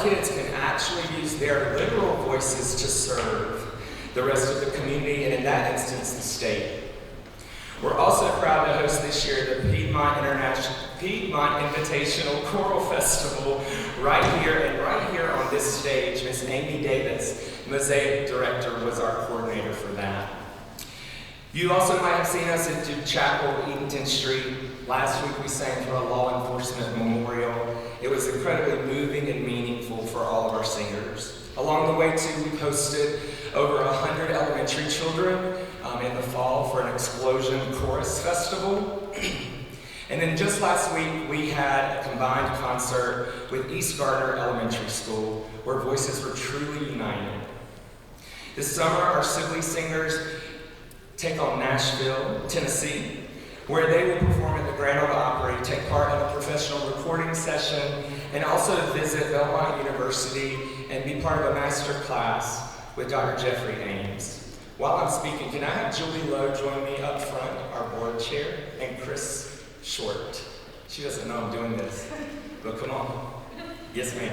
kids can actually use their literal voices to serve the rest of the community, and in that instance, the state. We're also proud to host this year the Piedmont Invitational Choral Festival right here on this stage. Miss Amy Davis, Mosaic Director, was our coordinator for that. You also might have seen us at Chapel, Eatonton Street. Last week we sang for a law enforcement memorial. It was incredibly moving and meaningful for all of our singers. Along the way too, we hosted over 100 elementary children in the fall for an Explosion Chorus Festival. And then just last week, we had a combined concert with East Gardner Elementary School, where voices were truly united. This summer, our Sibley singers take on Nashville, Tennessee, where they will perform at the Grand Ole Opry, take part in a professional recording session, and also visit Belmont University and be part of a master class with Dr. Jeffrey Ames. While I'm speaking, can I have Julie Lowe join me up front, our board chair, and Chris Short. She doesn't know I'm doing this, but come on. Yes, ma'am.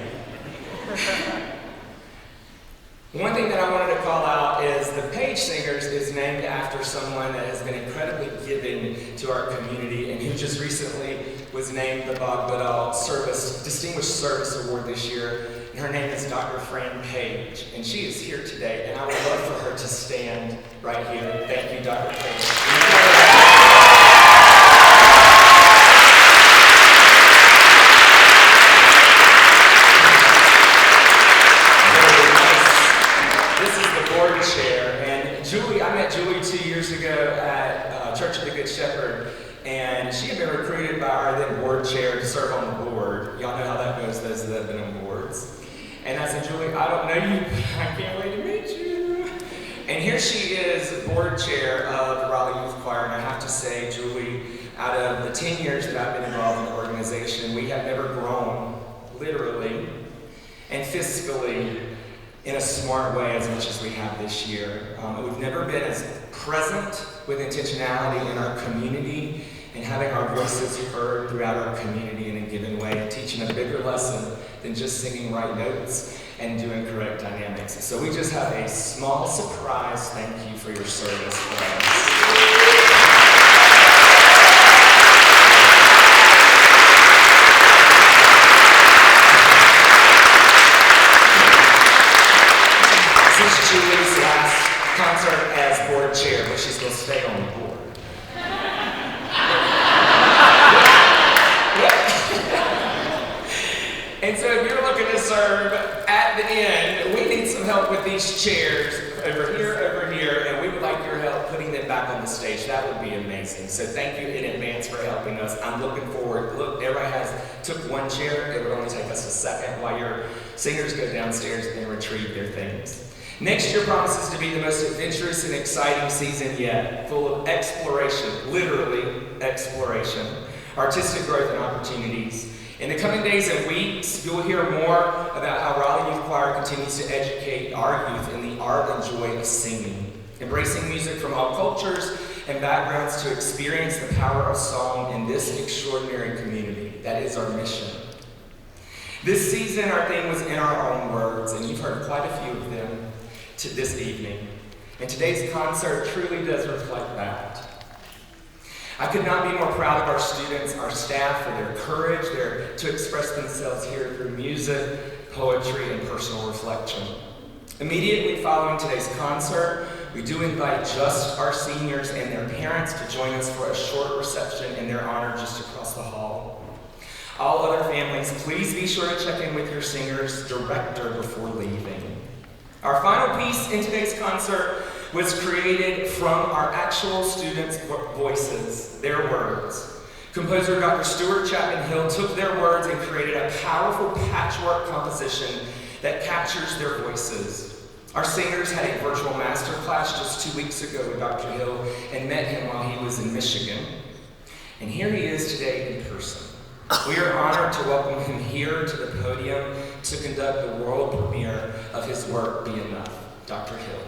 One thing that I wanted to call out is the Page Singers is named after someone that has been incredibly giving to our community and who just recently was named the Bob Goodall Distinguished Service Award this year. And her name is Dr. Fran Page, and she is here today, and I would love for her to stand right here. Thank you, Dr. Page. Julie 2 years ago at Church of the Good Shepherd, and she had been recruited by our then board chair to serve on the board. Y'all know how that goes, those that have been on boards. And I said, Julie, I don't know you, but I can't wait to meet you. And here she is, board chair of the Raleigh Youth Choir, and I have to say, Julie, out of the 10 years that I've been involved in the organization, we have never grown, literally and fiscally, in a smart way as much as we have this year. We've never been as present with intentionality in our community and having our voices heard throughout our community in a given way, and teaching a bigger lesson than just singing right notes and doing correct dynamics. So we just have a small surprise thank you for your service for us. Julie's last concert as board chair, but she's going to stay on the board. And so if you're looking to serve at the end, we need some help with these chairs over here, and we would like your help putting them back on the stage. That would be amazing. So thank you in advance for helping us. I'm looking forward. Look, everybody took one chair. It would only take us a second while your singers go downstairs and retrieve their things. Next year promises to be the most adventurous and exciting season yet, full of exploration, literally exploration, artistic growth and opportunities. In the coming days and weeks, you'll hear more about how Raleigh Youth Choir continues to educate our youth in the art and joy of singing, embracing music from all cultures and backgrounds to experience the power of song in this extraordinary community. That is our mission. This season, our theme was in our own words, and you've heard quite a few of them this evening. And today's concert truly does reflect that. I could not be more proud of our students, our staff, for their courage to express themselves here through music, poetry, and personal reflection. Immediately following today's concert, we do invite just our seniors and their parents to join us for a short reception in their honor just across the hall. All other families, please be sure to check in with your singer's director before leaving. Our final piece in today's concert was created from our actual students' voices, their words. Composer Dr. Stuart Chapman Hill took their words and created a powerful patchwork composition that captures their voices. Our singers had a virtual masterclass just 2 weeks ago with Dr. Hill and met him while he was in Michigan. And here he is today in person. We are honored to welcome him here to the podium to conduct the world premiere of his work, Be Enough. Dr. Hill.